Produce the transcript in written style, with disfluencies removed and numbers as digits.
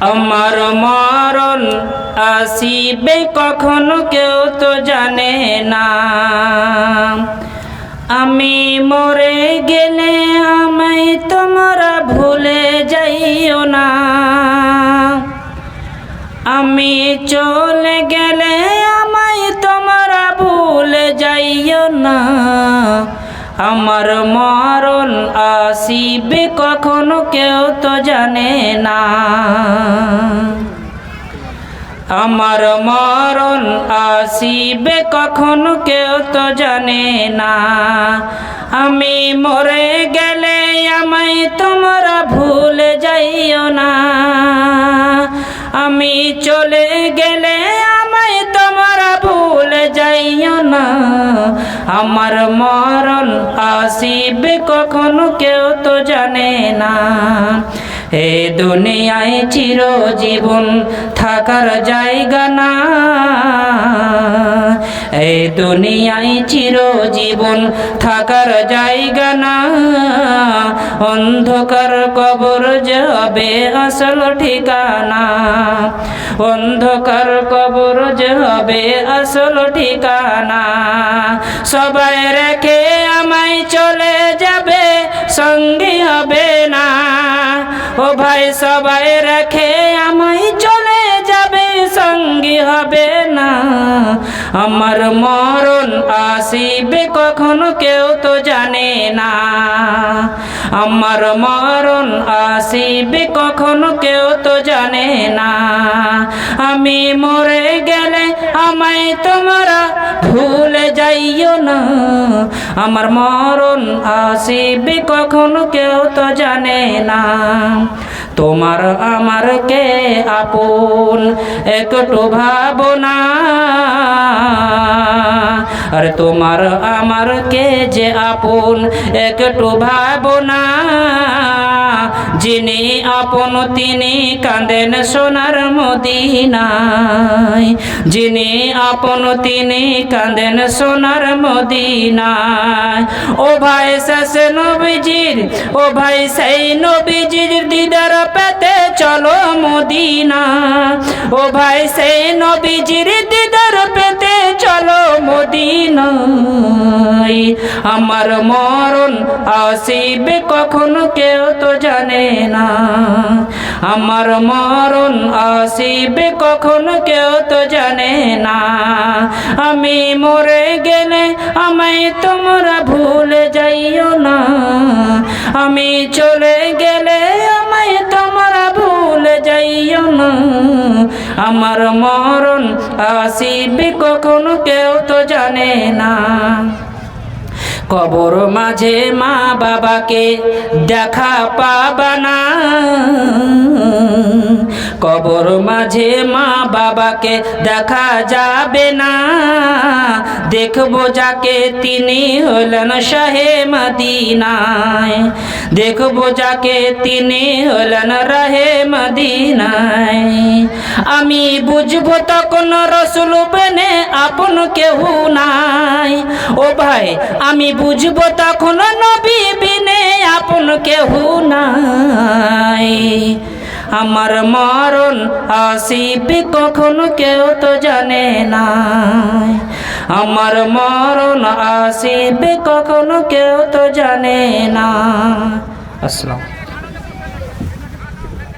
আমার মরণ আসিবে কখনো কেউ তো জানে না। আমি মরে গেলে আমায় তোমরা ভুলে যাইও না। আমি চলে গেলে আমায় তোমরা ভুলে যাইও না। আমার মরণ আসিবে কখনো কেউ তো জানে না। আমার মরণ আসিবে কখনো কেউ তো জানে না। আমি মরে গেলে আমায় তোমরা ভুলে যাইও না। আমি চলে গেলে আমায় তোমরা ভুলে যাইও না। আমার মরণ আসিবে কখনো কেউ তো জানে না। এ দুনিয়ায় চিরজীবন থাকার জায়গা না। এ দুনিয়ায় চিরজীবন থাকার জায়গা না। অন্ধকার কবর যাবে আসল ঠিকানা। অন্ধকার কবর যাবে আসল ঠিকানা। সবাই রেখে আমায় চলে যাবে, সঙ্গী হবে না। ও ভাই সবাই রেখে আমায় চলে যাবে, সঙ্গী হবে না। আমার মরণ আসিবে কখনো কেউ তো জানে না। আমার মরণ আসিবে কখনো কেউ তো জানে না। আমি মরে গেলে আমায় তোমরা ভুলে যাইও না। আমার মরণ আসিবে কখনো কেউ তো জানে না। তোমার আমার কে আপন একটু ভাবনা। আরে তোমার আমার কে যে আপন একটু ভাবনা। যিনি আপন তিনি কাঁদেন সোনার মদিনায়। যিনি আপন তিনি কাঁদেন সোনার মদিনায়। ও ভাই শেষ নবীজির, ও ভাই সেই নবীজির দিদার পেতে চলো মদিনা। ও ভাই সেই নবীজির দিদার পেতে চলো মদিনায়। আমার মরণ আসিবে কখনো কেউ তো জানে না। আমার মরণ আসিবে কখনো কেউ তো জানে না। আমি মরে গেলে আমায় তোমরা ভুলে যাইও না। আমি চলে গেলে আমায় তোমরা ভুলে যাইও না। আমার মরণ আসিবে কখনো কেউ তো জানে না। কবর মাঝে মা বাবাকে দেখা পাবা না। কবর মাঝে মা বাবাকে দেখা যাবে না। দেখবো যাকে তিনি হলেন শাহে মদিনায়। দেখবো যাকে তিনি হলেন রাহে মদিনায়। আমি বুঝবো তখন রসুল বেনে আপন কেহ নাই। ও ভাই আমি বুঝবো তখন নবী বিনে আপন কেহ নাই। আমার মরণ আসিবে কখনো কেউ তো জানে না। আমার মরণ আসিবে কখনো কেউ তো জানে না। আসসালাম।